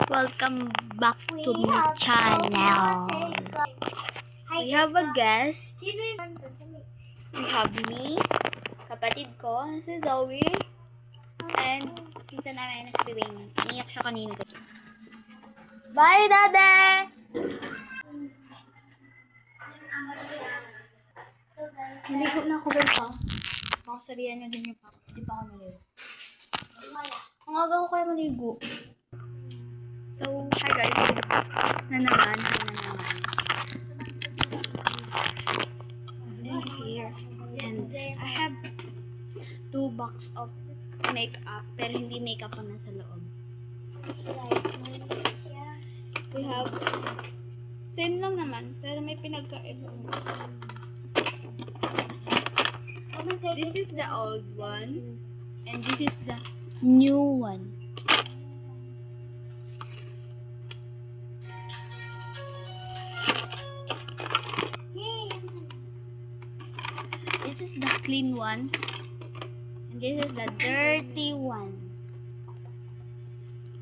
Welcome back to my channel. We have a guest. We have me, kapatid ko, si Zoe, and pinsan namin na si Bibing. Niyak siya kanina. Bye, Dade! Naligo na ako ba pa? Baka sabihan niyo din yung pa. Hindi pa ako naligo. Ang aga ko kayo maligo. So, hi guys. Nanaman. And here. And I have 2 box of makeup. Pero hindi makeup ang nasa loob. We have same lang naman. Pero may pinagkaiba. This is the old one. And this is the new one. This is the clean one. And this is the dirty one.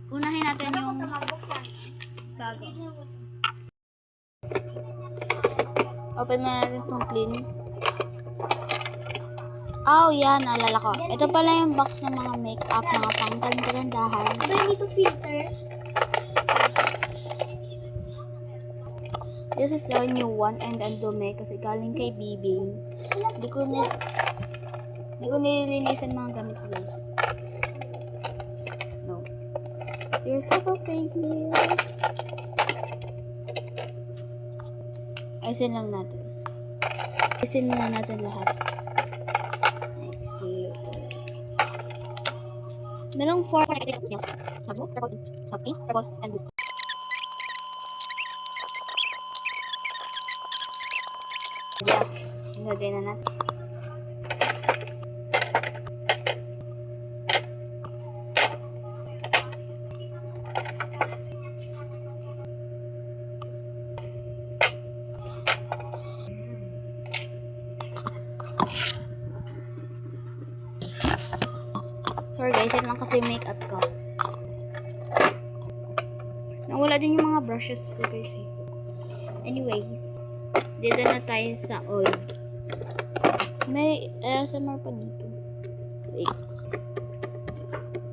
Unahin natin yung bago. Open mo natin itong clean. Oh, yan. Naalala ko. Ito pala yung box ng mga makeup, mga panggandahan. Do I need to filter? This is the new one and ang dumi kasi galing kay Bibing. Hindi ko nililinisan mga gamit guys. No. You're so fake news. Ayusin lang natin. Ayusin muna natin lahat. Merong 4 items. Sabo, purple, pink, purple, and blue. Yeah, ilagay na natin. Sorry guys, yan lang kasi yung makeup ko. Nawala din yung mga brushes ko guys eh. Anyways, dito na tayo sa old. May ASMR pa dito. Wait.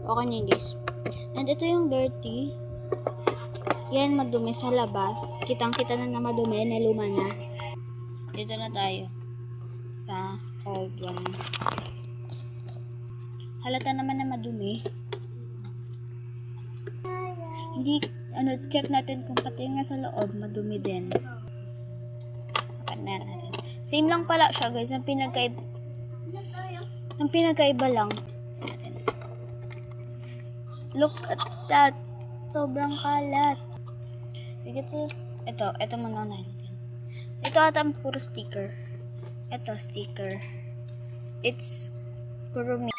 Okay na guys. And ito yung dirty. Yan madumi sa labas. Kitang-kita na madumi na luma na. Dito na tayo sa old one. Halata naman na madumi. Hindi, check natin kung pati nga sa loob, madumi din. Na natin. Same lang pala siya guys. Ang pinagkaiba lang. Natin. Look at that. Sobrang kalat. Ito muna natin. Ito ata ang puro sticker. Ito sticker. It's Kurumi.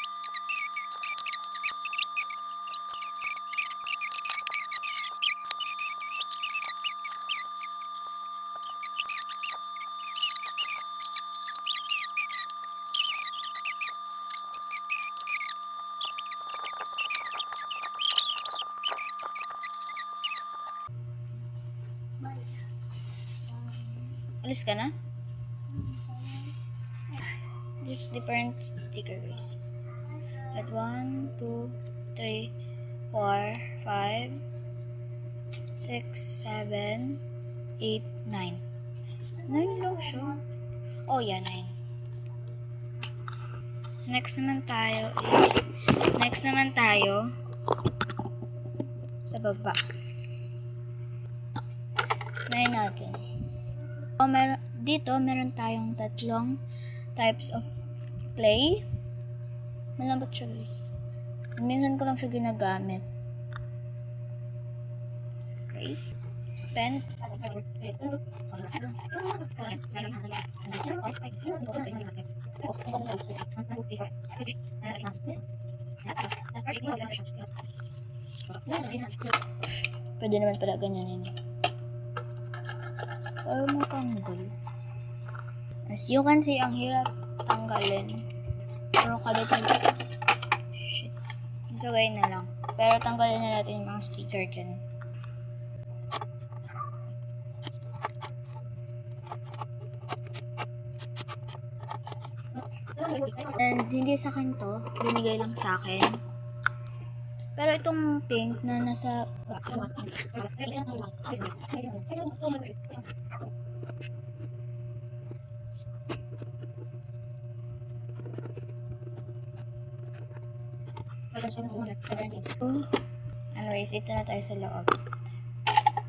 Alis ka na? This different sticker guys. At 1, 2, 3, 4, 5, 6, 7, 8, 9. 9 lang siya. Oh yeah, 9. Next naman tayo sa baba. 9 natin. Dito, meron tayong 3 types of clay. Malambot siya guys. Minsan ko lang siya ginagamit. Okay. Pen. Pwede naman pala ganyan. Mo tanggal. As you can see, ang hirap tanggalin. Pero kalit shit. So, ganyan na lang. Pero tanggalin na natin yung mga sticker dyan. And hindi sa akin to. Binigay lang sa akin. Pero itong pink na nasa... Anyways, ito na tayo sa loob.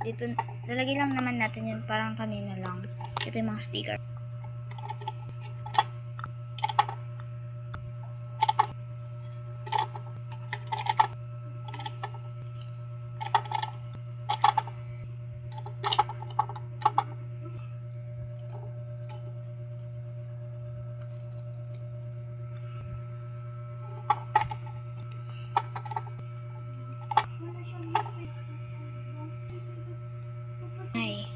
Dito, lalagay lang naman natin yun parang kanina lang. Ito yung mga sticker. Ay.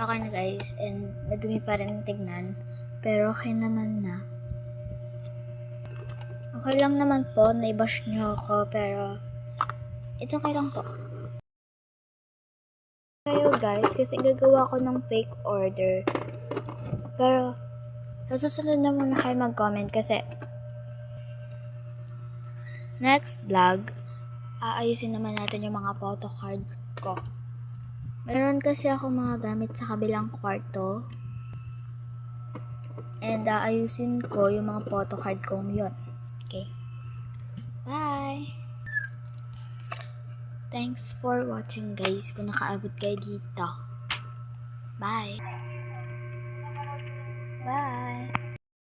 Okay na guys, and madumi pa rin tignan, pero okay naman na. Okay lang naman po, naibash nyo ako, pero it's okay lang po. Kayo guys, kasi gagawa ko ng fake order. Pero, sa susunod na muna kayo mag-comment kasi next vlog, aayusin naman natin yung mga photo card ko. Meron kasi ako mga gamit sa kabilang kwarto. And ayusin ko yung mga photo card kong yun. Okay. Bye! Thanks for watching guys kung nakaabot kayo dito. Bye! Bye!